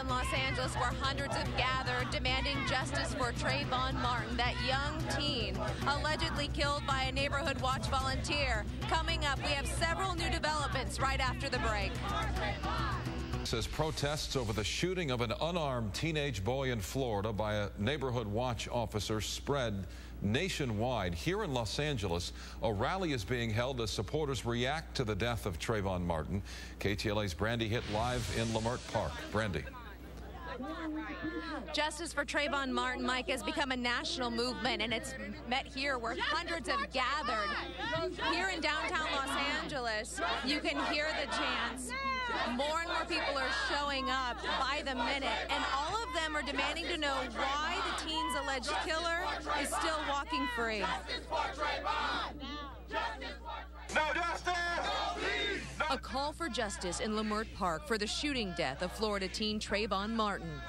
in Los Angeles, where hundreds have gathered demanding justice for Trayvon Martin, that young teen allegedly killed by a neighborhood watch volunteer. Coming up, we have several new developments right after the break. Says protests over the shooting of an unarmed teenage boy in Florida by a neighborhood watch officer spread nationwide. Here in Los Angeles, a rally is being held as supporters react to the death of Trayvon Martin. KTLA's Brandi Hitt live in Leimert Park. Brandi. Justice for Trayvon Martin, Mike, has become a national movement, and it's met here where hundreds have gathered. Here in downtown Los Angeles, you can hear the chants. More and more people are showing up by the minute, and all of them are demanding to know why the teen's alleged killer is still walking free. No justice! A call for justice in Leimert Park for the shooting death of Florida teen Trayvon Martin.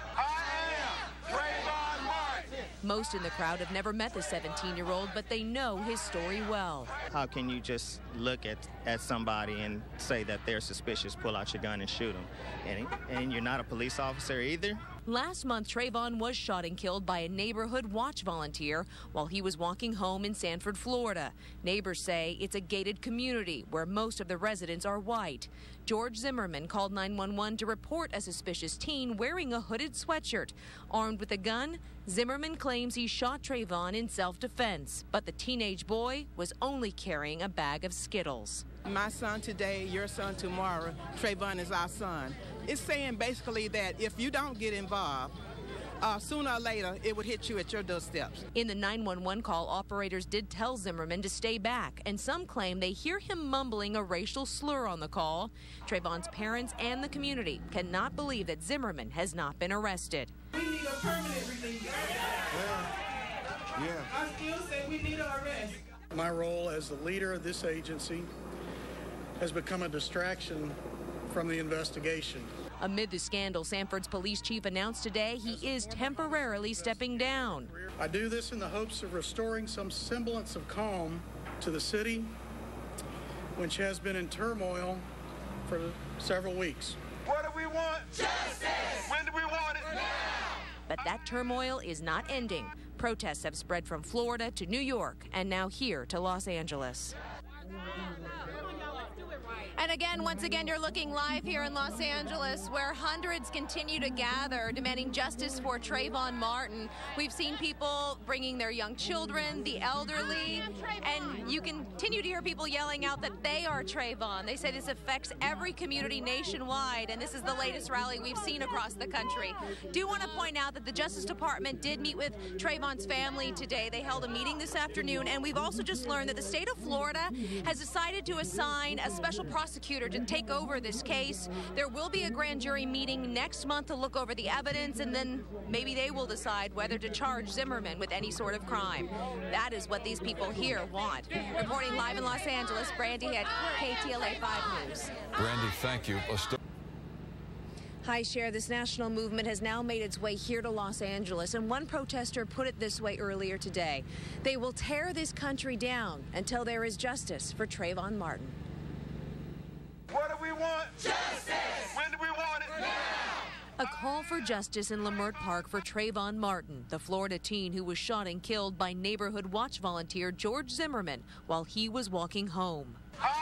Most in the crowd have never met the 17-year-old, but they know his story well. How can you just look at somebody and say that they're suspicious, pull out your gun and shoot them? And you're not a police officer either? Last month, Trayvon was shot and killed by a neighborhood watch volunteer while he was walking home in Sanford, Florida. Neighbors say it's a gated community where most of the residents are white. George Zimmerman called 911 to report a suspicious teen wearing a hooded sweatshirt. Armed with a gun, Zimmerman claims he shot Trayvon in self-defense, but the teenage boy was only carrying a bag of Skittles. My son today, your son tomorrow, Trayvon is our son. It's saying basically that if you don't get involved, sooner or later, it would hit you at your doorsteps. In the 911 call, operators did tell Zimmerman to stay back, and some claim they hear him mumbling a racial slur on the call. Trayvon's parents and the community cannot believe that Zimmerman has not been arrested. We need a permanent release. Yeah. I still say we need an arrest. My role as the leader of this agency has become a distraction from the investigation. Amid the scandal, Sanford's police chief announced today he is temporarily stepping down. I do this in the hopes of restoring some semblance of calm to the city, which has been in turmoil for several weeks. What do we want? Justice! When do we want it? Now! But that turmoil is not ending. Protests have spread from Florida to New York and now here to Los Angeles. And again, once again, you're looking live here in Los Angeles, where hundreds continue to gather, demanding justice for Trayvon Martin. We've seen people bringing their young children, the elderly, and you continue to hear people yelling out that they are Trayvon. They say this affects every community nationwide, and this is the latest rally we've seen across the country. Do want to point out that the Justice Department did meet with Trayvon's family today. They held a meeting this afternoon, and we've also just learned that the state of Florida has decided to assign a special prosecutor to take over this case. There will be a grand jury meeting next month to look over the evidence, and then maybe they will decide whether to charge Zimmerman with any sort of crime. That is what these people here want. Reporting live in Los Angeles, Brandi Hitt, KTLA 5 News. Brandi, thank you. Hi, Cher. This national movement has now made its way here to Los Angeles, and one protester put it this way earlier today. They will tear this country down until there is justice for Trayvon Martin. What do we want? Justice! When do we want it? Now! A call for justice in Leimert Park for Trayvon Martin, the Florida teen who was shot and killed by neighborhood watch volunteer George Zimmerman while he was walking home. I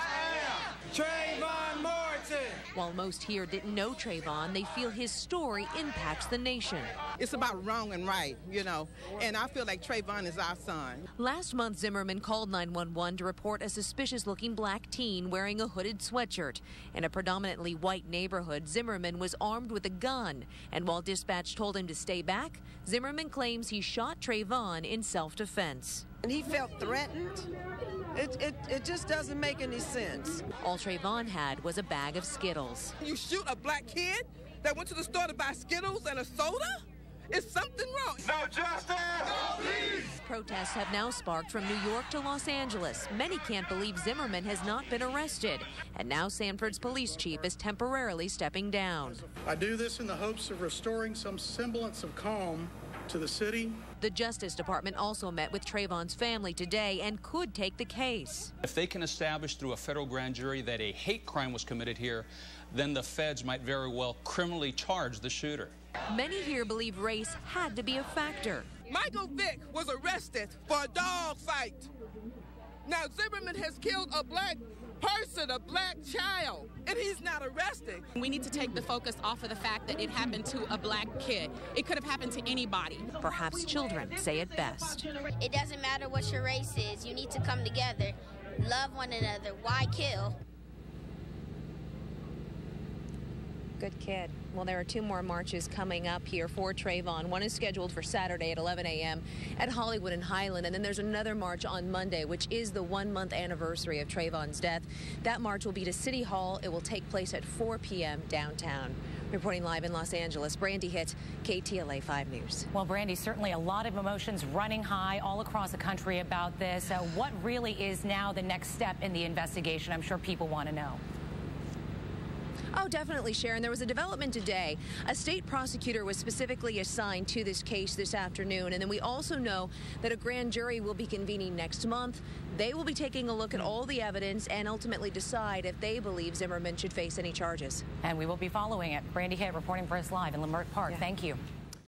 am Trayvon Martin! While most here didn't know Trayvon, they feel his story impacts the nation. It's about wrong and right, you know, and I feel like Trayvon is our son. Last month, Zimmerman called 911 to report a suspicious-looking black teen wearing a hooded sweatshirt. In a predominantly white neighborhood, Zimmerman was armed with a gun, and while dispatch told him to stay back, Zimmerman claims he shot Trayvon in self-defense. And he felt threatened. It just doesn't make any sense. All Trayvon had was a bag of Skittles. You shoot a black kid that went to the store to buy Skittles and a soda? Is something wrong? No justice! No peace! Protests have now sparked from New York to Los Angeles. Many can't believe Zimmerman has not been arrested. And now Sanford's police chief is temporarily stepping down. I do this in the hopes of restoring some semblance of calm to the city. The Justice Department also met with Trayvon's family today and could take the case. If they can establish through a federal grand jury that a hate crime was committed here, then the feds might very well criminally charge the shooter. Many here believe race had to be a factor. Michael Vick was arrested for a dog fight. Now Zimmerman has killed a black person, a black child, and he's not arrested. We need to take the focus off of the fact that it happened to a black kid. It could have happened to anybody. Perhaps children say it best. It doesn't matter what your race is. You need to come together, love one another. Why kill? Good kid. Well, there are 2 more marches coming up here for Trayvon. One is scheduled for Saturday at 11 a.m. at Hollywood and Highland. And then there's another march on Monday, which is the 1-month anniversary of Trayvon's death. That march will be to City Hall. It will take place at 4 p.m. downtown. Reporting live in Los Angeles, Brandi Hitt, KTLA 5 News. Well, Brandi, certainly a lot of emotions running high all across the country about this. What really is now the next step in the investigation? I'm sure people want to know. Oh, definitely, Sharon. There was a development today. A state prosecutor was specifically assigned to this case this afternoon. And then we also know that a grand jury will be convening next month. They will be taking a look at all the evidence and ultimately decide if they believe Zimmerman should face any charges. And we will be following it. Brandi Hitt reporting for us live in Leimert Park. Yeah. Thank you.